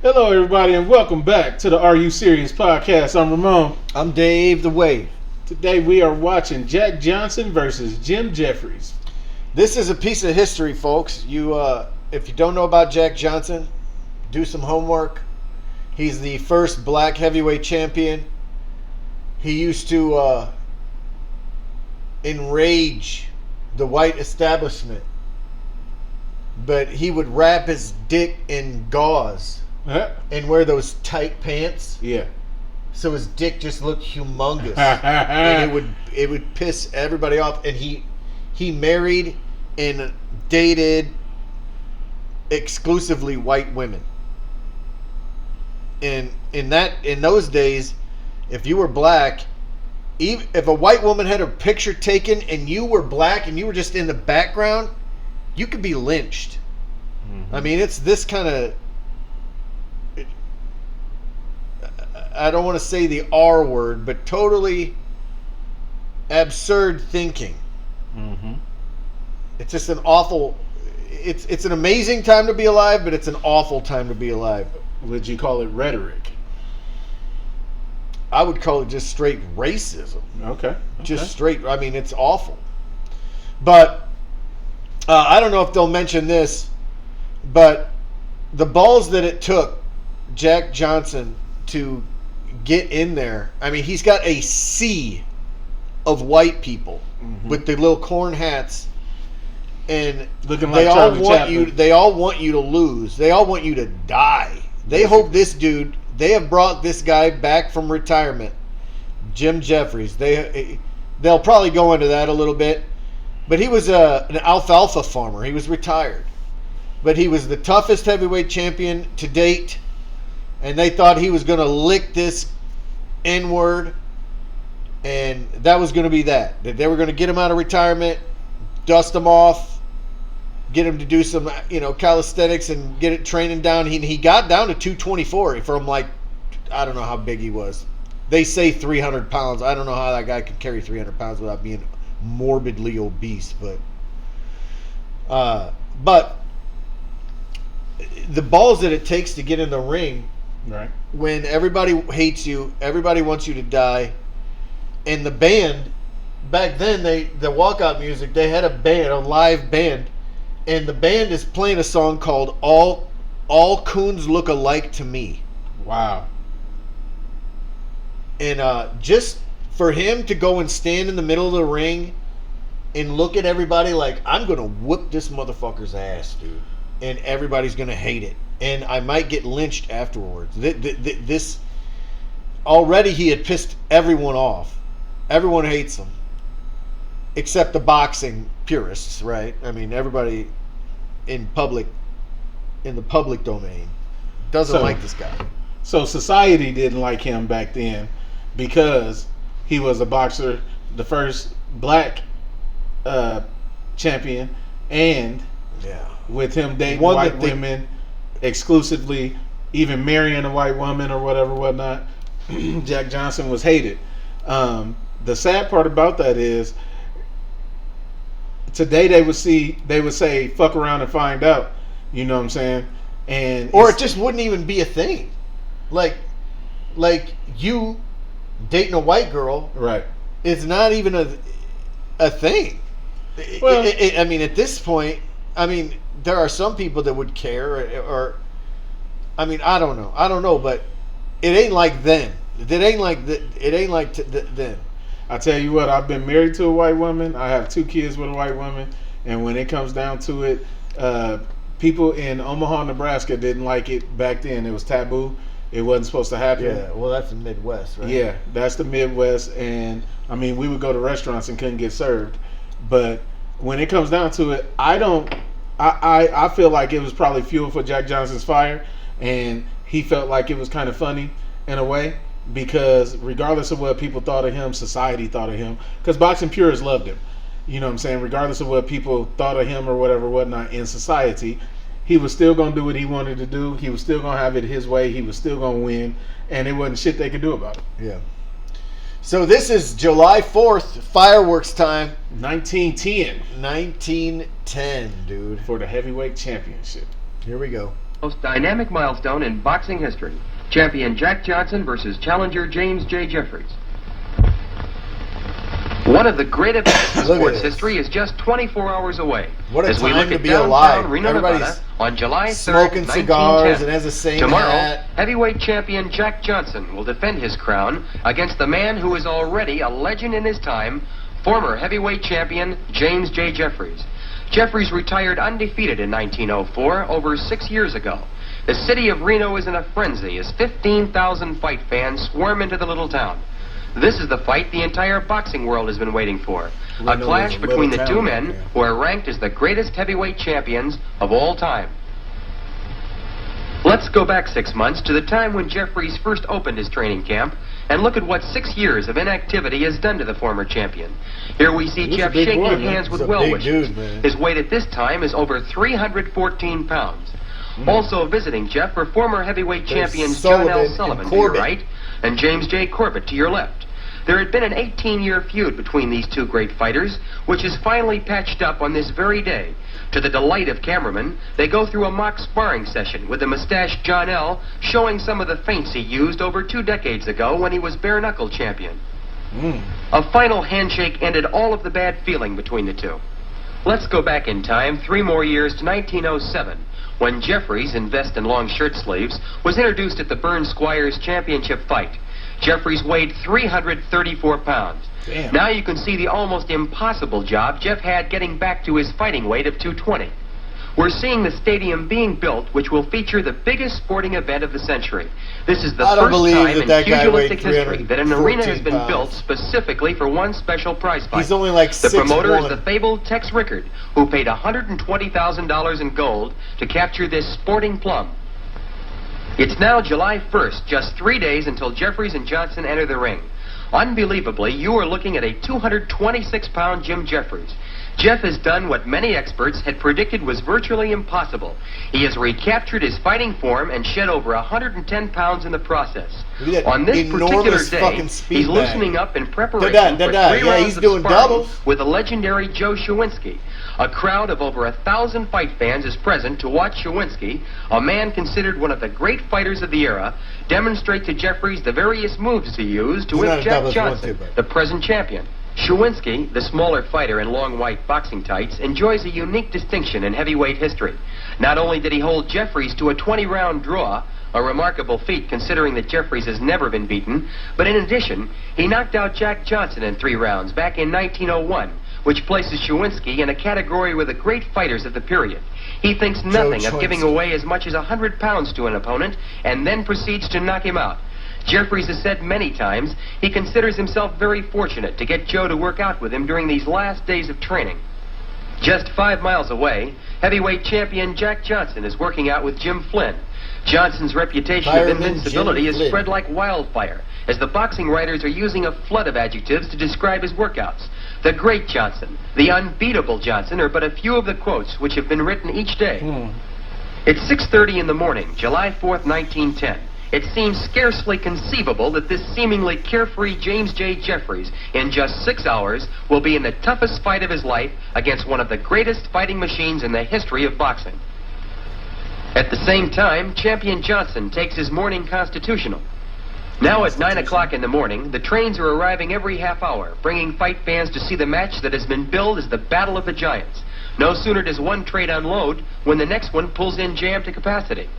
Hello, everybody, and welcome back to the Are You Serious podcast. I'm Ramon. I'm Dave the Wave. Today we are watching Jack Johnson versus Jim Jeffries. This is a piece of history, folks. If you don't know about Jack Johnson, do some homework. He's the first black heavyweight champion. He used to enrage the white establishment, but he would wrap his dick in gauze and wear those tight pants. Yeah. So his dick just looked humongous, and it would piss everybody off. And he married and dated exclusively white women. And in those days, if you were black, even if a white woman had a picture taken and you were black and you were just in the background, you could be lynched. Mm-hmm. I mean, it's this kind of, I don't want to say the R word, but totally absurd thinking. Mm-hmm. It's just an awful, it's an amazing time to be alive, but it's an awful time to be alive. Would you call it rhetoric? I would call it just straight racism. Okay. Just straight, I mean, it's awful. But I don't know if they'll mention this, but the balls that it took Jack Johnson to get in there. I mean, he's got a sea of white people with the little corn hats, and looking like Charlie Chaplin. They all want you to lose. They all want you to die. They hope this dude. They have brought this guy back from retirement, Jim Jeffries. They'll probably go into that a little bit, but he was an alfalfa farmer. He was retired, but he was the toughest heavyweight champion to date. And they thought he was going to lick this N-word, and that was going to be that. That they were going to get him out of retirement, dust him off, get him to do some, calisthenics and get it training down. He got down to 224 from, like, I don't know how big he was. They say 300 pounds. I don't know how that guy could carry 300 pounds without being morbidly obese, but the balls that it takes to get in the ring. Right. When everybody hates you, everybody wants you to die, and the band back then, the walkout music, they had a live band, and the band is playing a song called "All Coons Look Alike to Me." Wow. And just for him to go and stand in the middle of the ring and look at everybody like, I'm gonna whoop this motherfucker's ass, dude, and everybody's gonna hate it. And I might get lynched afterwards. This already, he had pissed everyone off. Everyone hates him, except the boxing purists, right? I mean, everybody in the public domain doesn't like this guy. So society didn't like him back then because he was a boxer, the first black champion, and with him dating white women. Exclusively, even marrying a white woman or whatnot, Jack Johnson was hated. The sad part about that is today they would say fuck around and find out. You know what I'm saying? Or it just wouldn't even be a thing. Like you dating a white girl, right? It's not even a thing. Well, I mean, at this point, I mean, there are some people that would care, or I mean, I don't know, but it ain't like then. It ain't like then. I tell you what, I've been married to a white woman. I have 2 kids with a white woman, and when it comes down to it, people in Omaha, Nebraska didn't like it back then. It was taboo. It wasn't supposed to happen. Yeah, well, that's the Midwest, right? Yeah, that's the Midwest, and I mean, we would go to restaurants and couldn't get served. But when it comes down to it, I feel like it was probably fuel for Jack Johnson's fire, and he felt like it was kind of funny in a way, because regardless of what people thought of him, society thought of him, because boxing purists loved him. You know what I'm saying? Regardless of what people thought of him or whatnot in society, he was still going to do what he wanted to do. He was still going to have it his way. He was still going to win, and it wasn't shit they could do about it. Yeah. So this is July 4th, fireworks time. 1910. 1910, dude. For the heavyweight championship. Here we go. Most dynamic milestone in boxing history. Champion Jack Johnson versus challenger James J. Jeffries. One of the great events in sports history is just 24 hours away. What a as we time look to at be downtown alive. Reno, Everybody's Nevada, on July 3rd, smoking cigars 1910. and has the same Tomorrow, hat. heavyweight champion Jack Johnson will defend his crown against the man who is already a legend in his time, former heavyweight champion James J. Jeffries. Jeffries retired undefeated in 1904, over 6 years ago. The city of Reno is in a frenzy as 15,000 fight fans swarm into the little town. This is the fight the entire boxing world has been waiting for. A clash between the two men who are ranked as the greatest heavyweight champions of all time. Let's go back 6 months to the time when Jeffries first opened his training camp and look at what 6 years of inactivity has done to the former champion. Here we see Jeff shaking hands with well-wishers. His weight at this time is over 314 pounds. Also visiting Jeff are former heavyweight champions John L. Sullivan to your right and James J. Corbett to your left. There had been an 18-year feud between these two great fighters, which is finally patched up on this very day. To the delight of cameramen, they go through a mock sparring session with the mustached John L. showing some of the feints he used over 2 decades ago when he was bare-knuckle champion. A final handshake ended all of the bad feeling between the two. Let's go back in time 3 more years to 1907, when Jeffries, in vest and long shirt sleeves, was introduced at the Burn Squires Championship fight. Jeffries weighed 334 pounds. Damn. Now you can see the almost impossible job Jeff had getting back to his fighting weight of 220. We're seeing the stadium being built, which will feature the biggest sporting event of the century. This is the first time in pugilistic history that an arena has been built specifically for one special prize fight. He's only like 6'1". The promoter is the fabled Tex Rickard, who paid $120,000 in gold to capture this sporting plum. It's now July 1st, just 3 days until Jeffries and Johnson enter the ring. Unbelievably, you are looking at a 226-pound Jim Jeffries. Jeff has done what many experts had predicted was virtually impossible. He has recaptured his fighting form and shed over 110 pounds in the process. On this particular day, he's loosening up in preparation for 3 rounds of sparring with the legendary Joe Shawinski. A crowd of over 1,000 fight fans is present to watch Shawinski, a man considered one of the great fighters of the era, demonstrate to Jeffries the various moves he used to whip Jack Johnson, the present champion. Shawinski, the smaller fighter in long white boxing tights, enjoys a unique distinction in heavyweight history. Not only did he hold Jeffries to a 20-round draw, a remarkable feat considering that Jeffries has never been beaten, but in addition, he knocked out Jack Johnson in 3 rounds back in 1901, which places Shawinski in a category with the great fighters of the period. He thinks nothing of giving away as much as 100 pounds to an opponent and then proceeds to knock him out. Jeffries has said many times he considers himself very fortunate to get Joe to work out with him during these last days of training. Just 5 miles away, heavyweight champion Jack Johnson is working out with Jim Flynn. Johnson's reputation of invincibility is spread like wildfire, as the boxing writers are using a flood of adjectives to describe his workouts. The great Johnson, the unbeatable Johnson are but a few of the quotes which have been written each day. It's 6:30 in the morning, July 4th, 1910. It seems scarcely conceivable that this seemingly carefree James J. Jeffries, in just 6 hours, will be in the toughest fight of his life against one of the greatest fighting machines in the history of boxing. At the same time, champion Johnson takes his morning constitutional. Now at 9 o'clock in the morning, the trains are arriving every half hour, bringing fight fans to see the match that has been billed as the Battle of the Giants. No sooner does one train unload when the next one pulls in jam to capacity.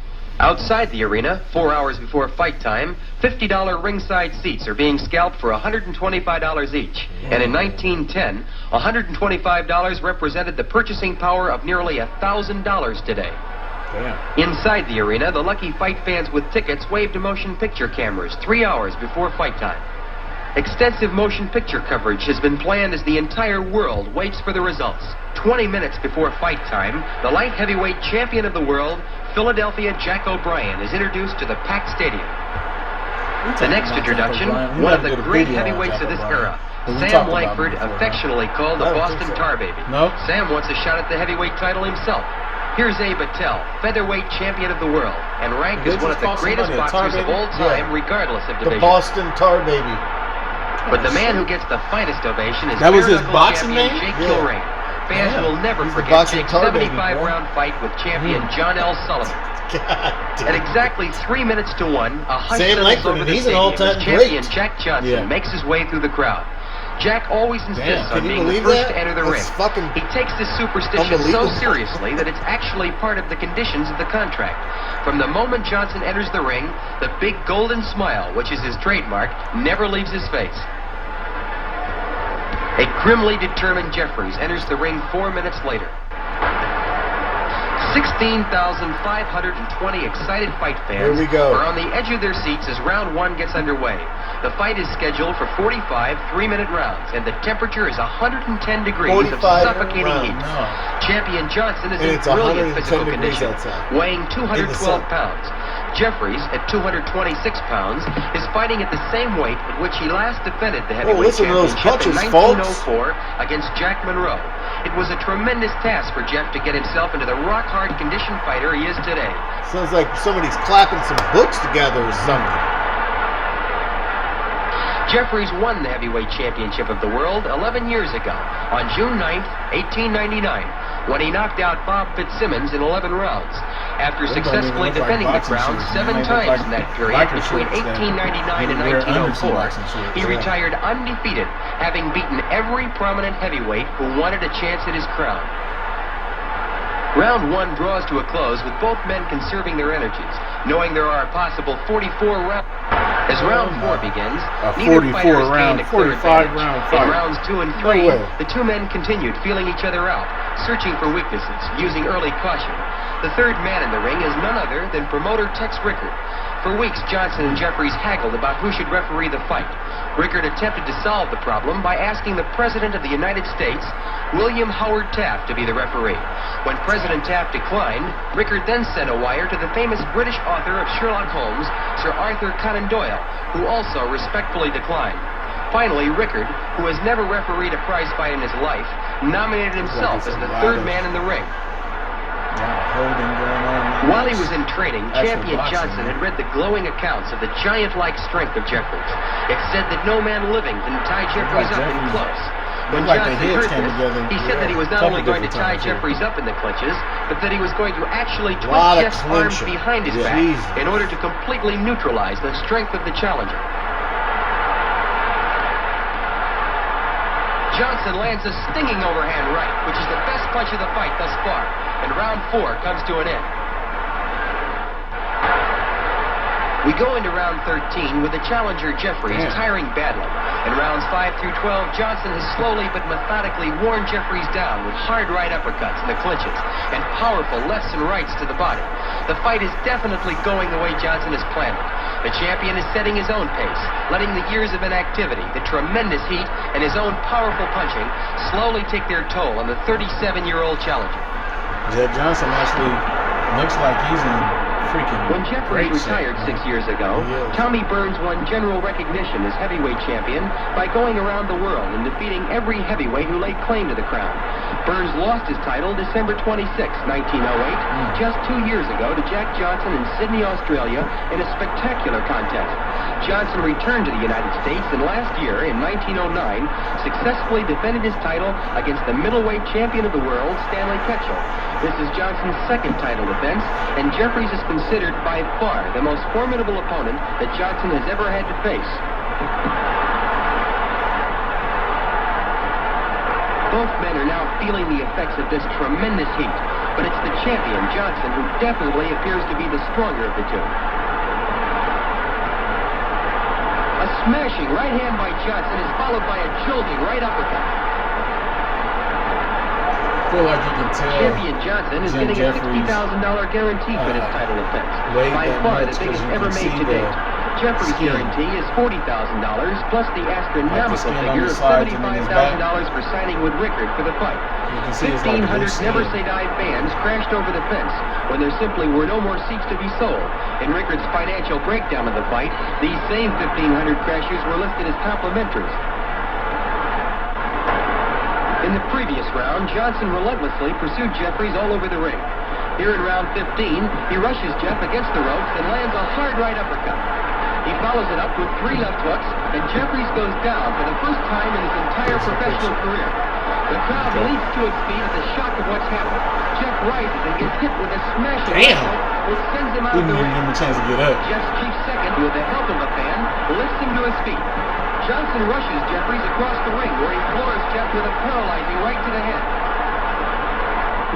Outside the arena, 4 hours before fight time, $50 ringside seats are being scalped for $125 each. And in 1910, $125 represented the purchasing power of nearly $1,000 today. Inside the arena, the lucky fight fans with tickets waved to motion picture cameras 3 hours before fight time. Extensive motion picture coverage has been planned as the entire world waits for the results. 20 minutes before fight time, the light heavyweight champion of the world, Philadelphia Jack O'Brien, is introduced to the packed stadium. The next introduction, one of the great heavyweights of this era, Sam Langford, affectionately called the Boston Tar Baby. Sam wants a shot at the heavyweight title himself. Here's Abe Attell, featherweight champion of the world, and ranked as one of the greatest boxers of all time, regardless of division. The Boston Tar Baby. But the man who gets the finest ovation is that was his boxing name? Jake Kilrain. Fans will never forget Jake's 75-round fight with champion John L. Sullivan. God At exactly 3 minutes to 1, a hush Sam settles Langford, over and the he's an stadium all-time as champion great. Jack Johnson Yeah. makes his way through the crowd. Jack always insists on Can you being the believe first that? to enter the ring. That's fucking He takes this superstition so unbelievable. seriously that it's actually part of the conditions of the contract. From the moment Johnson enters the ring, the big golden smile, which is his trademark, never leaves his face. A grimly determined Jeffries enters the ring 4 minutes later. 16,520 excited fight fans Here we go. are on the edge of their seats as round 1 gets underway. The fight is scheduled for 45 3-minute rounds, and the temperature is 110 degrees of 45 suffocating rounds. heat. No. Champion Johnson is And in it's brilliant 110 physical degrees condition, outside. weighing In the 212 sun. pounds. Jeffries, at 226 pounds, is fighting at the same weight at which he last defended the heavyweight listen to those championship in punches, folks. 1904 against Jack Monroe. It was a tremendous task for Jeff to get himself into the rock-hard conditioned fighter he is today. Sounds like somebody's clapping some books together or something. Jeffries won the heavyweight championship of the world 11 years ago, on June 9th, 1899, when he knocked out Bob Fitzsimmons in 11 rounds. After Those don't successfully even look like defending the boxing crown shorts, 7 man. They look times like in that period biker between shorts that 1899 and you wear under some 1904, boxing shorts, he yeah. retired undefeated, having beaten every prominent heavyweight who wanted a chance at his crown. Round 1 draws to a close with both men conserving their energies, knowing there are a possible 44 rounds. As round 4 begins, A neither 44 fighter has round, gained a clear 45 advantage. round In fight. rounds 2 and No 3, way. the two men continued feeling each other out, searching for weaknesses, using early caution. The third man in the ring is none other than promoter Tex Rickard. For weeks, Johnson and Jeffries haggled about who should referee the fight. Rickard attempted to solve the problem by asking the President of the United States, William Howard Taft, to be the referee. When President Taft declined, Rickard then sent a wire to the famous British author of Sherlock Holmes, Sir Arthur Conan Doyle, who also respectfully declined. Finally, Rickard, who has never refereed a prize fight in his life, nominated himself as the third man in the ring. A lot of holding going on. While he was in training, Actual champion boxing, Johnson man. had read the glowing accounts of the giant-like strength of Jeffries. It said that no man living can tie Jeffries up in Jeffries- close. When looked like the Johnson heads heard came this, together, he said that he was not couple only going to different tie times, yeah. Jeffries up in the clinches, but that he was going to actually twist Lot of Jeff's arms clinching. behind his Yeah. back Jesus. in order to completely neutralize the strength of the challenger. Johnson lands a stinging overhand right, which is the best punch of the fight thus far, and round 4 comes to an end. We go into round 13 with the challenger Jeffries Damn. tiring badly. In rounds 5 through 12, Johnson has slowly but methodically worn Jeffries down with hard right uppercuts in the clinches and powerful lefts and rights to the body. The fight is definitely going the way Johnson has planned it. The champion is setting his own pace, letting the years of inactivity, the tremendous heat, and his own powerful punching slowly take their toll on the 37-year-old challenger. Jack Johnson actually looks like he's in freaking When Jeffries great shape, retired man. 6 years ago, He is. Tommy Burns won general recognition as heavyweight champion by going around the world and defeating every heavyweight who laid claim to the crown. Burns lost his title December 26, 1908, just 2 years ago to Jack Johnson in Sydney, Australia, in a spectacular contest. Johnson returned to the United States and last year, in 1909, successfully defended his title against the middleweight champion of the world, Stanley Ketchel. This is Johnson's second title defense, and Jeffries is considered by far the most formidable opponent that Johnson has ever had to face. Both men are now feeling the effects of this tremendous heat, but it's the champion, Johnson, who definitely appears to be the stronger of the two. A smashing right hand by Johnson is followed by a jolting right uppercut. I feel like you can tell. Champion Johnson is Jim getting Jeffries, a $60,000 guarantee for this title defense. weighed By that far the much 'cause biggest you ever can made see to the date. Jeffries' skin. guarantee is $40,000 plus the astronomical skin on figure the of sides and in his back. $75,000 for signing with Rickard for the fight. You can see it's like 1,500 loose Never skin. Say Die fans crashed over the fence when there simply were no more seats to be sold. In Rickard's financial breakdown of the fight, these same 1,500 crashers were listed as complimentaries. In the previous round, Johnson relentlessly pursued Jeffries all over the ring. Here in round 15, he rushes Jeff against the ropes and lands a hard right uppercut. He follows it up with 3 left hooks, and Jeffries goes down for the first time in his entire professional career. The crowd leaps to its feet at the shock of what's happened. Jeff rises and gets hit with a smashing Damn. elbow, which sends him out We of the didn't even ring. give him a chance to get up. Jeff's chief second, with the help of a fan, lifts him to his feet. Johnson rushes Jeffries across the ring, where he floors Jeff with a paralyzing right to the head.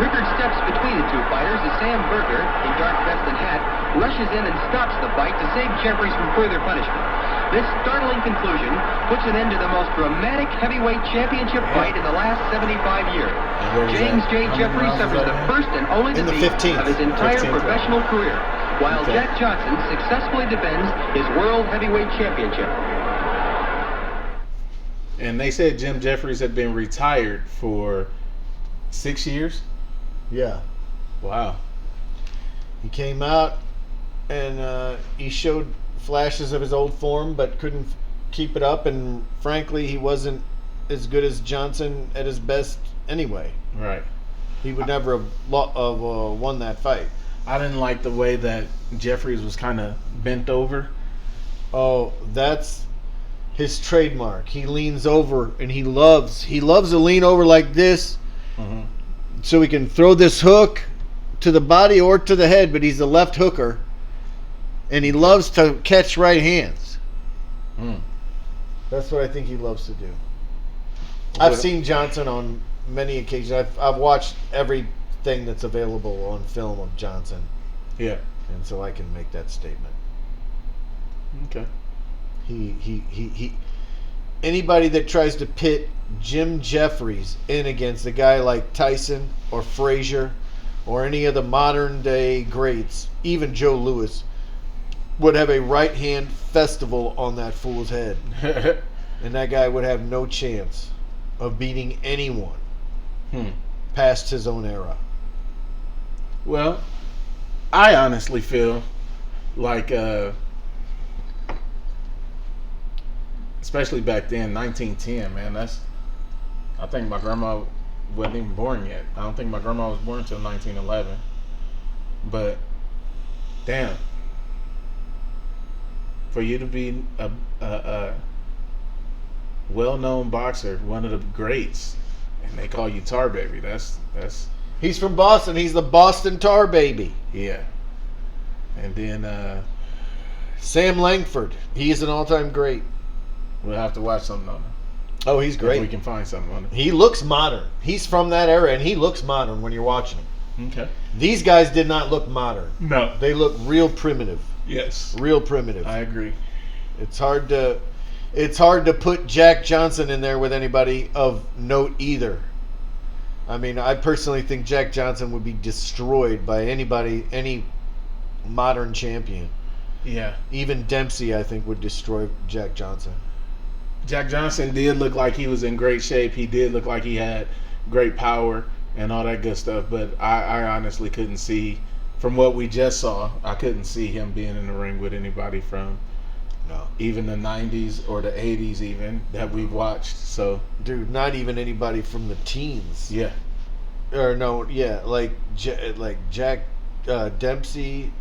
Rickard steps between the two fighters as Sam Berger, in dark vest and hat, rushes in and stops the fight to save Jeffries from further punishment. This startling conclusion puts an end to the most dramatic heavyweight championship fight in the last 75 years. James J. Jeffries suffers the first and only In the defeat 15th. of his entire 15th, professional career, while Okay. Jack Johnson successfully defends his World Heavyweight Championship. And they said Jim Jeffries had been retired for 6 years. Yeah. Wow. He came out and he showed flashes of his old form, but couldn't keep it up. And frankly, he wasn't as good as Johnson at his best anyway. Right. He would never have won that fight. I didn't like the way that Jeffries was kind of bent over. Oh, that's his trademark. He leans over, and he loves to lean over like this, so he can throw this hook to the body or to the head. But he's a left hooker, and he loves to catch right hands. That's what I think he loves to do. I've seen Johnson on many occasions. I've watched everything that's available on film of Johnson, Yeah. and so I can make that statement. Okay. He anybody that tries to pit Jim Jeffries in against a guy like Tyson or Frazier or any of the modern day greats, even Joe Louis, would have a right hand festival on that fool's head. And that guy would have no chance of beating anyone past his own era. Well, I honestly feel like, especially back then, 1910, man, I think my grandma wasn't even born yet. I don't think my grandma was born until 1911. But, damn. For you to be a well-known boxer, one of the greats, and they call you Tar Baby, that's He's from Boston. He's the Boston Tar Baby. yeah. And then Sam Langford. He is an all-time great. we'll have to watch something on him. Oh, he's If we great. can find something on He looks modern. He's from that era, and he looks modern when you're watching him. him. Okay. These guys did not look modern. No. They look real primitive. Yes. Real primitive. I agree. It's hard to put Jack Johnson in there with anybody of note either. I mean, I personally think Jack Johnson would be destroyed by any modern champion. Yeah. Even Dempsey, I think, would destroy Jack Johnson. Jack Johnson did look like he was in great shape. He did look like he had great power and all that good stuff. But I honestly couldn't see, from what we just saw, I couldn't see him being in the ring with anybody from even the 90s or the 80s even that we've watched. So, Dude, not even anybody from the teens. yeah. Or no, yeah, like Jack Dempsey.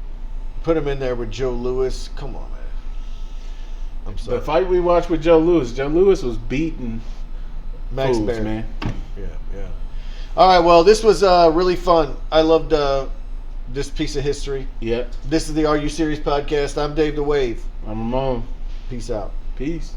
Put him in there with Joe Louis. Come on, man. I'm sorry. The fight we watched with Joe Louis was beating Max fools, Baer. man. Yeah. All right, well, this was really fun. I loved this piece of history. Yeah. This is the Are You Serious podcast. I'm Dave the Wave. I'm Ramon. Peace out. Peace.